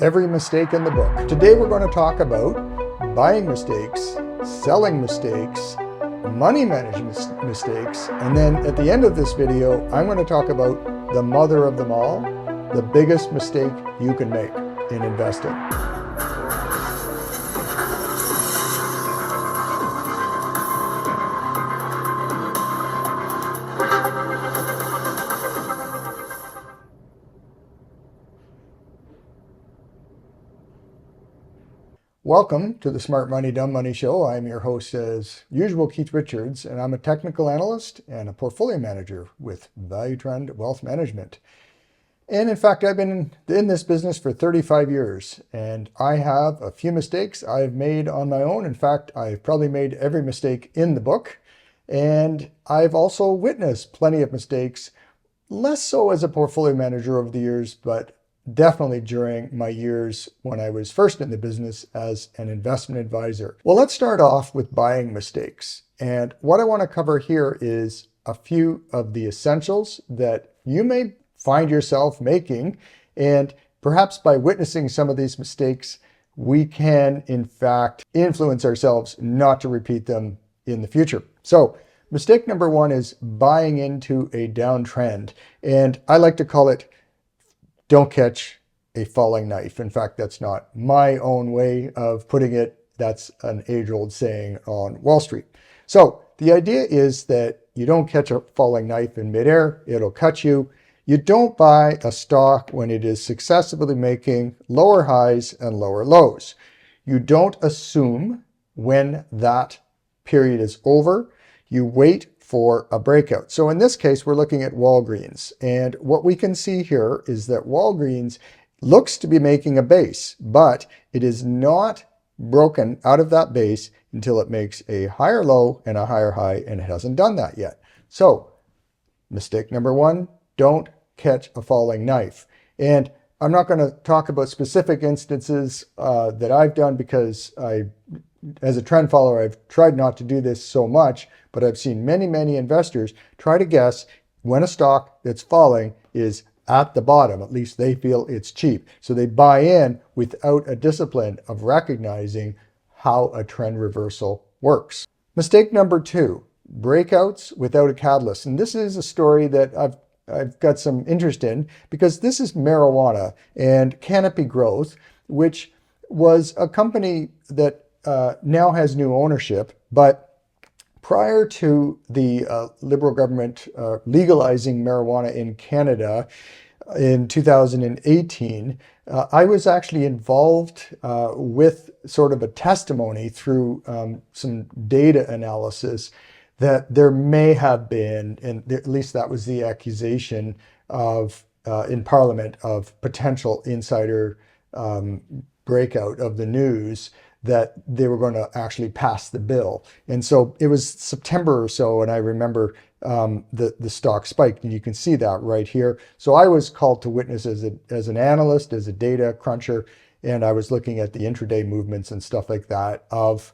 Every mistake in the book. Today we're going to talk about buying mistakes, selling mistakes, money management mistakes, and then at the end of this video, I'm going to talk about the mother of them all, the biggest mistake you can make in investing. Welcome to the Smart Money, Dumb Money Show. I'm your host, as usual, Keith Richards, and I'm a technical analyst and a portfolio manager with ValueTrend Wealth Management. And in fact, I've been in this business for 35 years, and I have a few mistakes I've made on my own. In fact, I've probably made every mistake in the book, and I've also witnessed plenty of mistakes, less so as a portfolio manager over the years, but definitely during my years when I was first in the business as an investment advisor. Well, let's start off with buying mistakes. And what I want to cover here is a few of the essentials that you may find yourself making. And perhaps by witnessing some of these mistakes, we can, in fact, influence ourselves not to repeat them in the future. So, mistake number one is buying into a downtrend. And I like to call it don't catch a falling knife. In fact, that's not my own way of putting it. That's an age-old saying on Wall Street. So the idea is that you don't catch a falling knife in midair. It'll cut you. You don't buy a stock when it is successively making lower highs and lower lows. You don't assume when that period is over. You wait for a breakout. So in this case, we're looking at Walgreens. And what we can see here is that Walgreens looks to be making a base, but it is not broken out of that base until it makes a higher low and a higher high, and it hasn't done that yet. So mistake number one, don't catch a falling knife. And I'm not going to talk about specific instances that I've done because as a trend follower, I've tried not to do this so much, but I've seen many investors try to guess when a stock that's falling is at the bottom. At least they feel it's cheap. So they buy in without a discipline of recognizing how a trend reversal works. Mistake number two, breakouts without a catalyst. And this is a story that I've got some interest in because this is marijuana and Canopy Growth, which was a company that now has new ownership, but prior to the Liberal government legalizing marijuana in Canada in 2018, I was actually involved with sort of a testimony through some data analysis that there may have been, and at least that was the accusation of in Parliament, of potential insider breakout of the news, that they were going to actually pass the bill. And so it was September or so, and I remember the stock spiked, and you can see that right here. So I was called to witness as an analyst, as a data cruncher, and I was looking at the intraday movements and stuff like that of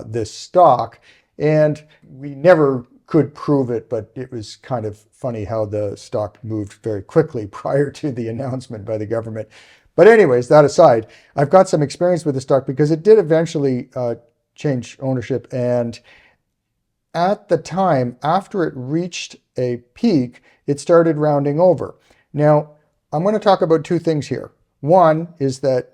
this stock. And we never could prove it, but it was kind of funny how the stock moved very quickly prior to the announcement by the government. But anyways, that aside, I've got some experience with the stock because it did eventually change ownership. And at the time, after it reached a peak, it started rounding over. Now, I'm going to talk about two things here. One is that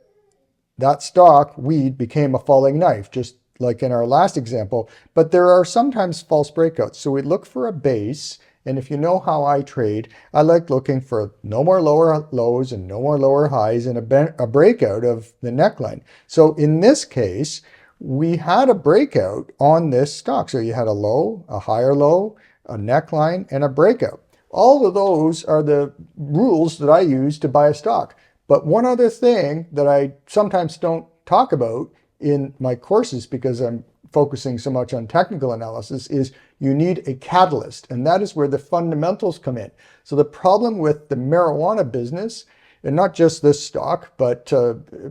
stock, weed, became a falling knife, just like in our last example. But there are sometimes false breakouts. So we look for a base. And if you know how I trade, I like looking for no more lower lows and no more lower highs and a breakout of the neckline. So in this case, we had a breakout on this stock. So you had a low, a higher low, a neckline, and a breakout. All of those are the rules that I use to buy a stock. But one other thing that I sometimes don't talk about in my courses because I'm focusing so much on technical analysis is you need a catalyst, and that is where the fundamentals come in. So the problem with the marijuana business, and not just this stock, but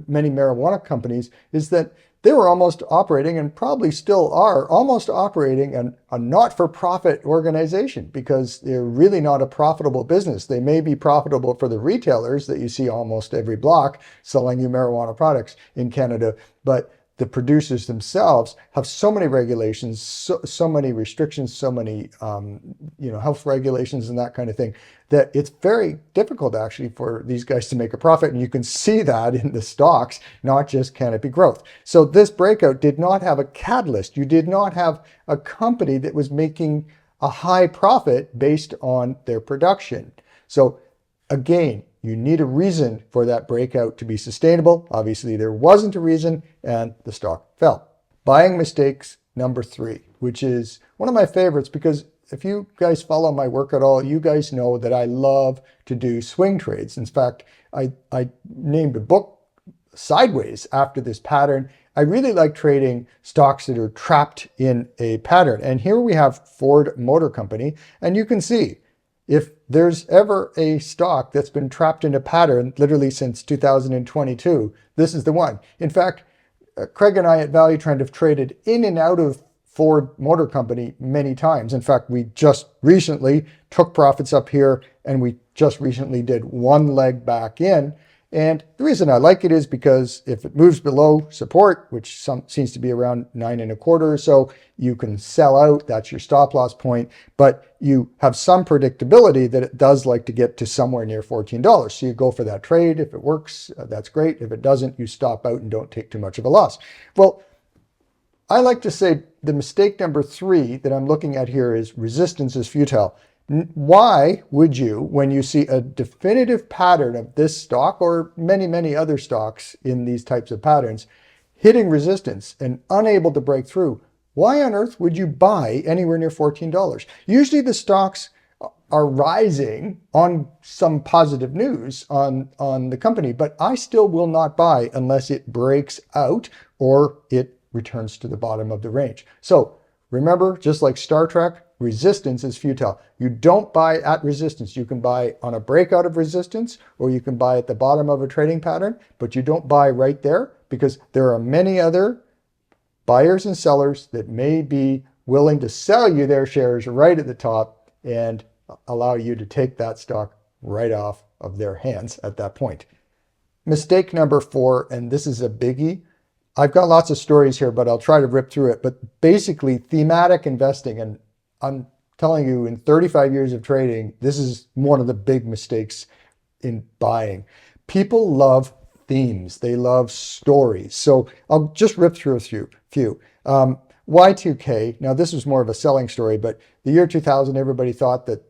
many marijuana companies, is that they were almost operating, and probably still are, almost operating a not-for-profit organization, because they're really not a profitable business. They may be profitable for the retailers that you see almost every block selling you marijuana products in Canada, but the producers themselves have so many regulations, so many restrictions, so many health regulations and that kind of thing, that it's very difficult actually for these guys to make a profit. And you can see that in the stocks, not just Canopy Growth. So this breakout did not have a catalyst. You did not have a company that was making a high profit based on their production. So again, you need a reason for that breakout to be sustainable. Obviously, there wasn't a reason, and the stock fell. Buying mistakes number 3, which is one of my favorites, because if you guys follow my work at all, you guys know that I love to do swing trades. In fact, I named a book Sideways after this pattern. I really like trading stocks that are trapped in a pattern. And here we have Ford Motor Company, and you can see, if there's ever a stock that's been trapped in a pattern literally since 2022, this is the one. In fact, Craig and I at ValueTrend have traded in and out of Ford Motor Company many times. In fact, we just recently took profits up here, and we just recently did one leg back in. And the reason I like it is because if it moves below support, which seems to be around 9.25 or so, you can sell out. That's your stop loss point. But you have some predictability that it does like to get to somewhere near $14. So you go for that trade. If it works, that's great. If it doesn't, you stop out and don't take too much of a loss. Well, I like to say the mistake number 3 that I'm looking at here is resistance is futile. Why would you, when you see a definitive pattern of this stock or many, many other stocks in these types of patterns, hitting resistance and unable to break through, why on earth would you buy anywhere near $14? Usually the stocks are rising on some positive news on the company, but I still will not buy unless it breaks out or it returns to the bottom of the range. So remember, just like Star Trek, resistance is futile. You don't buy at resistance. You can buy on a breakout of resistance, or you can buy at the bottom of a trading pattern, but you don't buy right there, because there are many other buyers and sellers that may be willing to sell you their shares right at the top and allow you to take that stock right off of their hands at that point. Mistake number 4, and this is a biggie. I've got lots of stories here, but I'll try to rip through it. But basically, thematic investing, and I'm telling you, in 35 years of trading, this is one of the big mistakes in buying. People love themes. They love stories. So I'll just rip through a few. Y2K, now this was more of a selling story, but the year 2000, everybody thought that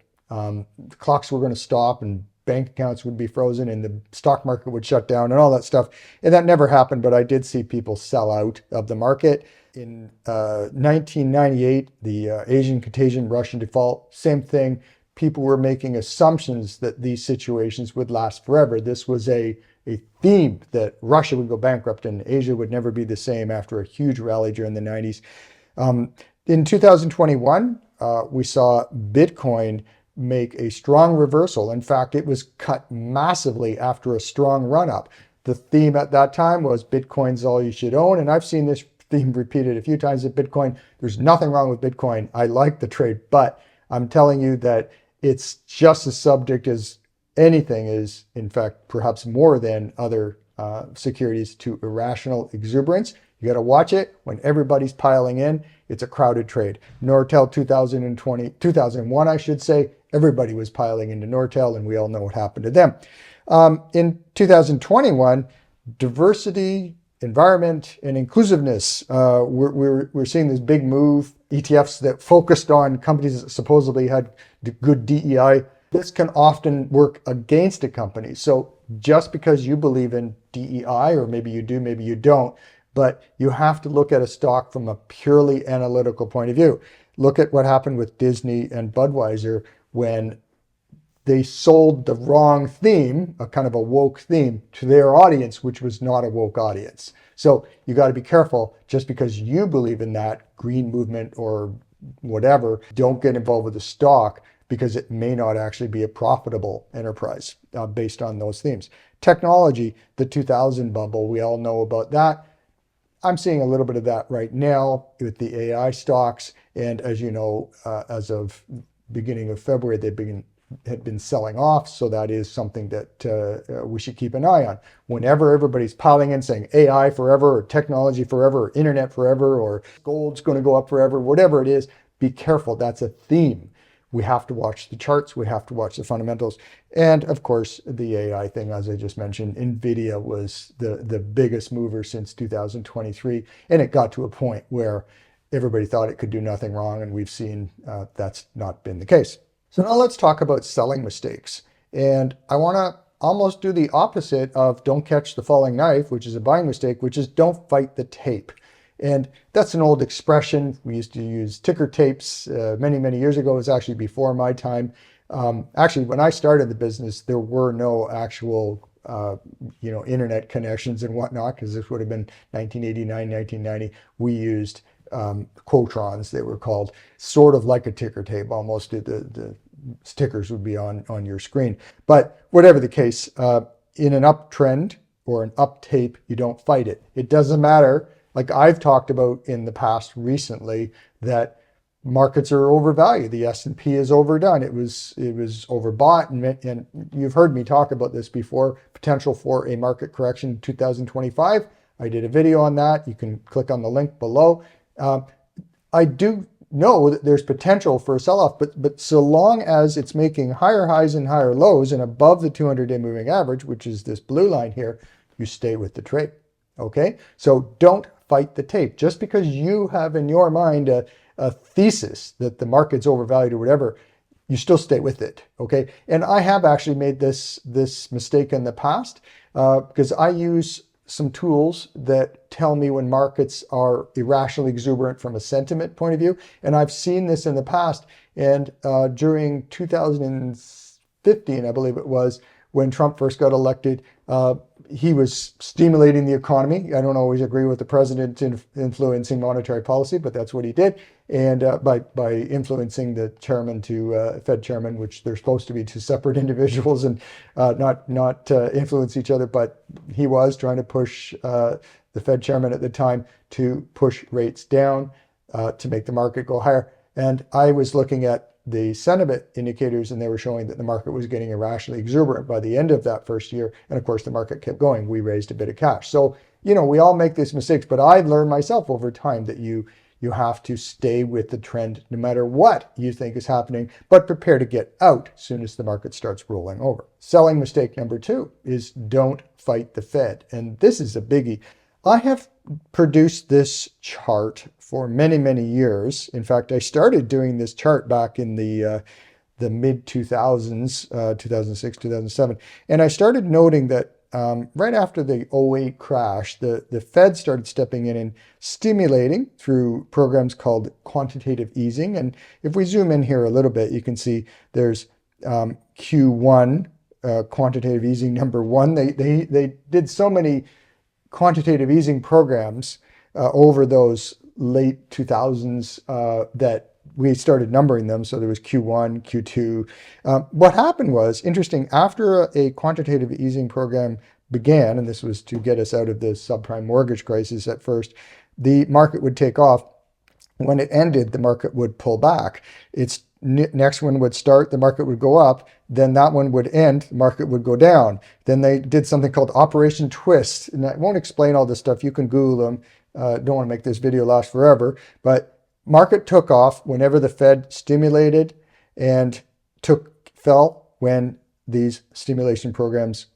clocks were going to stop and bank accounts would be frozen and the stock market would shut down and all that stuff. And that never happened, but I did see people sell out of the market. In 1998, the Asian contagion, Russian default, same thing. People were making assumptions that these situations would last forever. This was a theme that Russia would go bankrupt and Asia would never be the same after a huge rally during the 90s. In 2021, we saw Bitcoin make a strong reversal. In fact, it was cut massively after a strong run-up. The theme at that time was Bitcoin's all you should own, and I've seen this theme repeated a few times at Bitcoin. There's nothing wrong with Bitcoin. I like the trade, but I'm telling you that it's just as subject as anything is, in fact, perhaps more than other securities, to irrational exuberance. You got to watch it when everybody's piling in. It's a crowded trade. Nortel 2001, I should say, everybody was piling into Nortel, and we all know what happened to them. In 2021, diversity, environment, and inclusiveness. We're seeing this big move, ETFs that focused on companies that supposedly had good DEI. This can often work against a company. So just because you believe in DEI, or maybe you do, maybe you don't, but you have to look at a stock from a purely analytical point of view. Look at what happened with Disney and Budweiser when they sold the wrong theme, a kind of a woke theme, to their audience, which was not a woke audience. So you got to be careful. Just because you believe in that green movement or whatever, don't get involved with the stock, because it may not actually be a profitable enterprise based on those themes. Technology, the 2000 bubble, we all know about that. I'm seeing a little bit of that right now with the AI stocks. And as you know, as of beginning of February, had been selling off. So that is something that we should keep an eye on. Whenever everybody's piling in saying AI forever, or technology forever, or internet forever, or gold's going to go up forever, whatever it is, be careful. That's a theme. We have to watch the charts. We have to watch the fundamentals. And of course, the AI thing, as I just mentioned, Nvidia was the biggest mover since 2023. And it got to a point where everybody thought it could do nothing wrong. And we've seen that's not been the case. So now let's talk about selling mistakes. And I want to almost do the opposite of don't catch the falling knife, which is a buying mistake, which is don't fight the tape. And that's an old expression. We used to use ticker tapes many, many years ago. It was actually before my time. Actually, when I started the business, there were no actual internet connections and whatnot, because this would have been 1989, 1990. We used quotrons, they were called, sort of like a ticker tape, almost. The stickers would be on your screen. But whatever the case, in an uptrend or an up tape, you don't fight it. It doesn't matter. Like I've talked about in the past recently, that markets are overvalued. The S&P is overdone. It was overbought, and you've heard me talk about this before. Potential for a market correction in 2025. I did a video on that. You can click on the link below. I do know that there's potential for a sell-off, but so long as it's making higher highs and higher lows and above the 200-day moving average, which is this blue line here, you stay with the trade. Okay, so don't fight the tape. Just because you have in your mind a thesis that the market's overvalued or whatever, you still stay with it. Okay, and I have actually made this mistake in the past because I use some tools that tell me when markets are irrationally exuberant from a sentiment point of view, and I've seen this in the past. And during 2015, I believe it was, when Trump first got elected, he was stimulating the economy. I don't always agree with the president influencing monetary policy, but that's what he did. And by influencing the chairman to Fed chairman, which they're supposed to be two separate individuals and not influence each other, but he was trying to push the Fed chairman at the time to push rates down to make the market go higher. And I was looking at the sentiment indicators, and they were showing that the market was getting irrationally exuberant by the end of that first year. And of course, the market kept going. We raised a bit of cash. So, we all make these mistakes, but I've learned myself over time that you have to stay with the trend no matter what you think is happening, but prepare to get out as soon as the market starts rolling over. Selling mistake number 2 is don't fight the Fed. And this is a biggie. I have produced this chart for many, many years. In fact, I started doing this chart back in the mid 2000s, 2006, 2007. And I started noting that right after the '08 crash, the Fed started stepping in and stimulating through programs called quantitative easing. And if we zoom in here a little bit, you can see there's Q1, quantitative easing number 1. They did so many quantitative easing programs over those late 2000s that we started numbering them. So there was Q1, Q2. What happened was interesting. After a quantitative easing program began, and this was to get us out of the subprime mortgage crisis at first, the market would take off. When it ended, the market would pull back. Its next one would start, the market would go up. Then that one would end, the market would go down. Then they did something called Operation Twist. And I won't explain all this stuff. You can Google them. Don't want to make this video last forever. But market took off whenever the Fed stimulated, and fell when these stimulation programs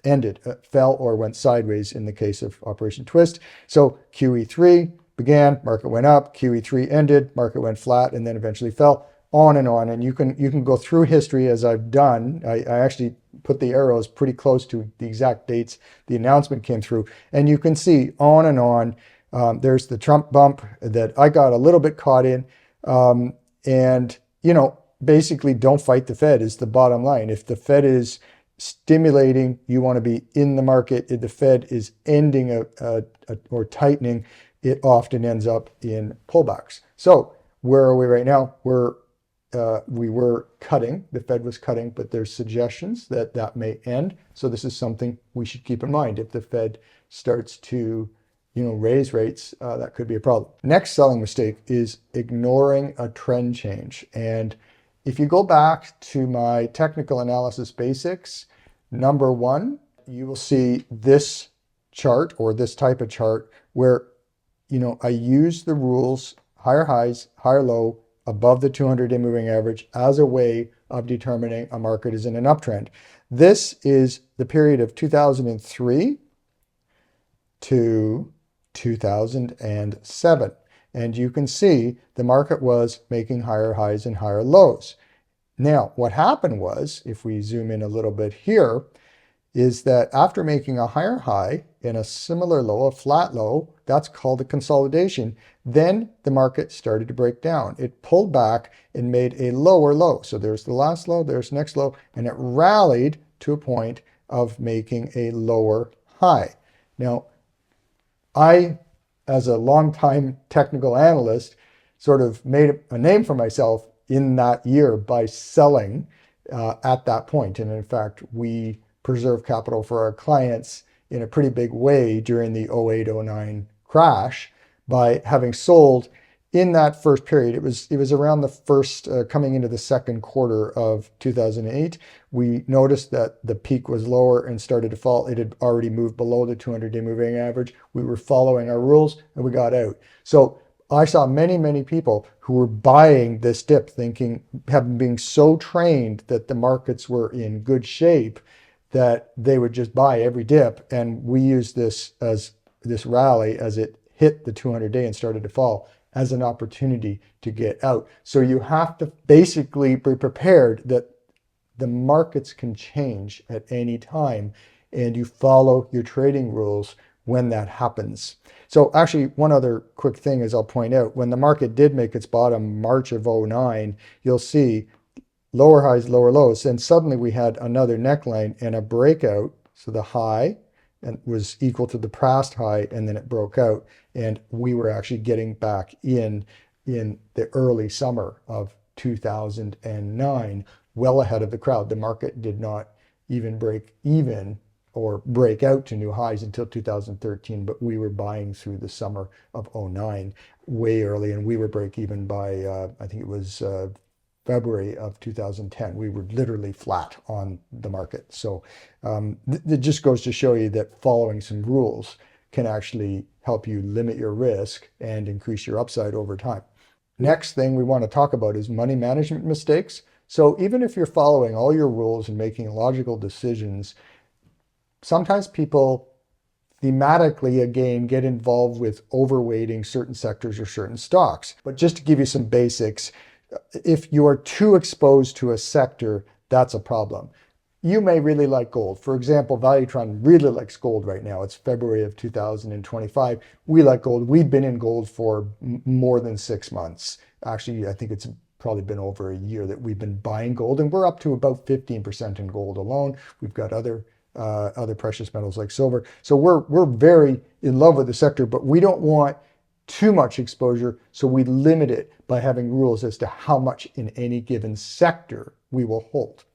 ended, fell or went sideways in the case of Operation Twist. So QE3 began, market went up, QE3 ended, market went flat, and then eventually fell, on and on. And you can go through history as I've done. I actually put the arrows pretty close to the exact dates the announcement came through, and you can see on and on. There's the Trump bump that I got a little bit caught in. And, basically don't fight the Fed is the bottom line. If the Fed is stimulating, you want to be in the market. If the Fed is ending or tightening, it often ends up in pullbacks. So where are we right now? We were cutting, the Fed was cutting, but there's suggestions that may end. So this is something we should keep in mind. If the Fed starts to raise rates, that could be a problem. Next selling mistake is ignoring a trend change. And if you go back to my technical analysis basics, number one, you will see this chart or this type of chart where, I use the rules, higher highs, higher low, above the 200-day moving average as a way of determining a market is in an uptrend. This is the period of 2003 to 2007. And you can see the market was making higher highs and higher lows. Now, what happened was, if we zoom in a little bit here, is that after making a higher high and a similar low, a flat low, that's called a consolidation, then the market started to break down. It pulled back and made a lower low. So there's the last low, there's next low, and it rallied to a point of making a lower high. Now, I, as a longtime technical analyst, sort of made a name for myself in that year by selling at that point. And in fact, we preserve capital for our clients in a pretty big way during the 08-09 crash by having sold in that first period. It was around the first, coming into the second quarter of 2008, we noticed that the peak was lower and started to fall. It had already moved below the 200-day moving average. We were following our rules and we got out. So I saw many, many people who were buying this dip thinking, having been so trained that the markets were in good shape, that they would just buy every dip. And we used this rally as it hit the 200-day and started to fall as an opportunity to get out. So you have to basically be prepared that the markets can change at any time, and you follow your trading rules when that happens. So actually, one other quick thing is I'll point out, when the market did make its bottom March of 09, you'll see lower highs, lower lows, and suddenly we had another neckline and a breakout. So the high and was equal to the past high, and then it broke out, and we were actually getting back in the early summer of 2009, well ahead of the crowd. The market did not even break even or break out to new highs until 2013, but we were buying through the summer of 09 way early, and we were break even by I think it was February of 2010. We were literally flat on the market. So it just goes to show you that following some rules can actually help you limit your risk and increase your upside over time. Next thing we want to talk about is money management mistakes. So even if you're following all your rules and making logical decisions, sometimes people thematically, again, get involved with overweighting certain sectors or certain stocks. But just to give you some basics, if you are too exposed to a sector, that's a problem. You may really like gold. For example, ValueTrend really likes gold right now. It's February of 2025. We like gold. We've been in gold for more than 6 months. Actually, I think it's probably been over a year that we've been buying gold, and we're up to about 15% in gold alone. We've got other precious metals like silver. So we're very in love with the sector, but we don't want too much exposure, so we limit it by having rules as to how much in any given sector we will hold.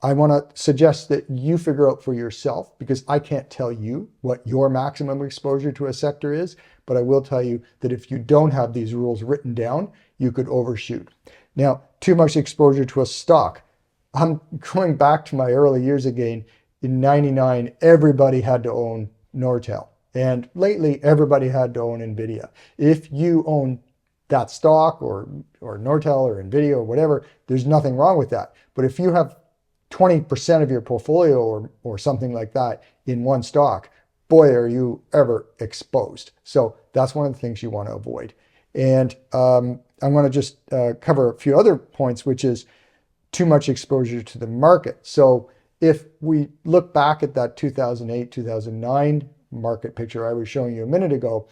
I want to suggest that you figure out for yourself, because I can't tell you what your maximum exposure to a sector is, but I will tell you that if you don't have these rules written down, you could overshoot. Now, too much exposure to a stock. I'm going back to my early years again. In 99, everybody had to own Nortel. And lately, everybody had to own Nvidia. If you own that stock or Nortel or Nvidia or whatever, there's nothing wrong with that. But if you have 20% of your portfolio or something like that in one stock, boy, are you ever exposed. So that's one of the things you want to avoid. And I'm going to just cover a few other points, which is too much exposure to the market. So if we look back at that 2008, 2009 market picture I was showing you a minute ago,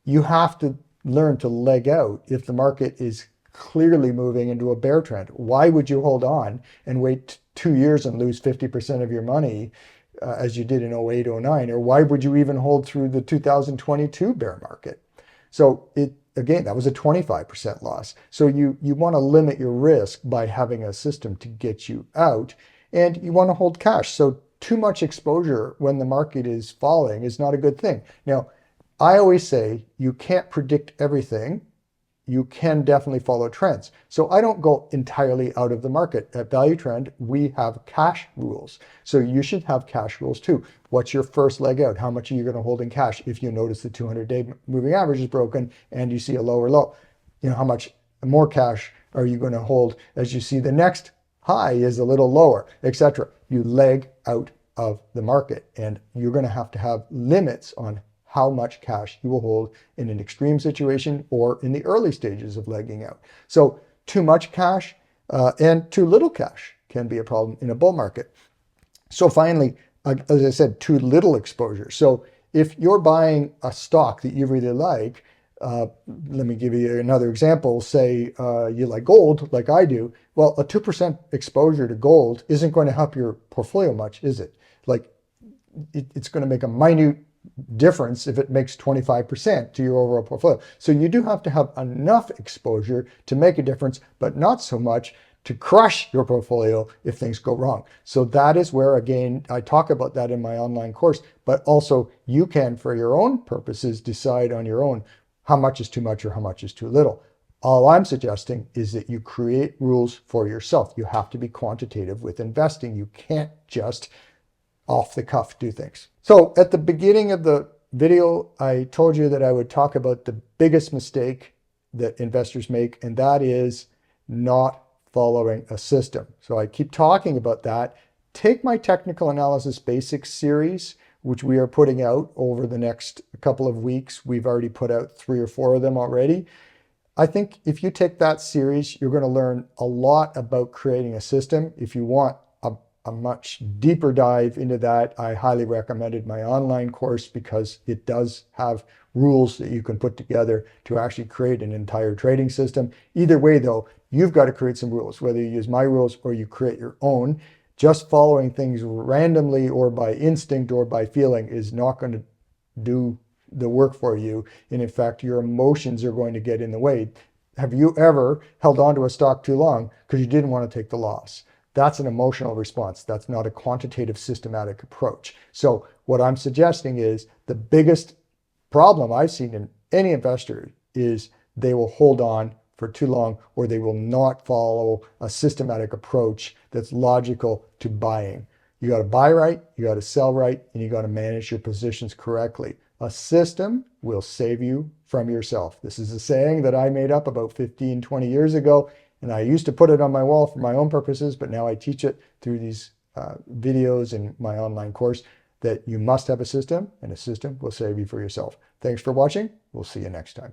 you have to learn to leg out if the market is clearly moving into a bear trend. Why would you hold on and wait 2 years and lose 50% of your money as you did in 08, 09? Or why would you even hold through the 2022 bear market? So again, that was a 25% loss. So you want to limit your risk by having a system to get you out, and you want to hold cash. So too much exposure when the market is falling is not a good thing. Now, I always say you can't predict everything. You can definitely follow trends. So I don't go entirely out of the market. At ValueTrend, we have cash rules. So you should have cash rules too. What's your first leg out? How much are you going to hold in cash if you notice the 200-day moving average is broken and you see a lower low? You know, how much more cash are you going to hold as you see the next high is a little lower, etc. You leg out of the market, and you're going to have limits on how much cash you will hold in an extreme situation or in the early stages of legging out. So too much cash and too little cash can be a problem in a bull market. So finally, as I said, too little exposure. So if you're buying a stock that you really like, let me give you another example. Say you like gold, like I do. Well, a 2% exposure to gold isn't going to help your portfolio much, is it? Like it's going to make a minute difference if it makes 25% to your overall portfolio. So you do have to have enough exposure to make a difference, but not so much to crush your portfolio if things go wrong. So that is where, again, I talk about that in my online course, but also you can, for your own purposes, decide on your own how much is too much or how much is too little. All I'm suggesting is that you create rules for yourself. You have to be quantitative with investing. You can't just off the cuff do things. So at the beginning of the video, I told you that I would talk about the biggest mistake that investors make, and that is not following a system. So I keep talking about that. Take my technical analysis basics series, which we are putting out over the next couple of weeks. We've already put out 3 or 4 of them already. I think if you take that series, you're going to learn a lot about creating a system. If you want a much deeper dive into that, I highly recommended my online course because it does have rules that you can put together to actually create an entire trading system. Either way though, you've got to create some rules, whether you use my rules or you create your own. Just following things randomly or by instinct or by feeling is not going to do the work for you. And in fact, your emotions are going to get in the way. Have you ever held on to a stock too long because you didn't want to take the loss? That's an emotional response. That's not a quantitative, systematic approach. So what I'm suggesting is the biggest problem I've seen in any investor is they will hold on for too long, or they will not follow a systematic approach that's logical to buying. You got to buy right, you got to sell right, and you got to manage your positions correctly. A system will save you from yourself. This is a saying that I made up about 15, 20 years ago. And I used to put it on my wall for my own purposes, but now I teach it through these videos in my online course that you must have a system, and a system will save you for yourself. Thanks for watching. We'll see you next time.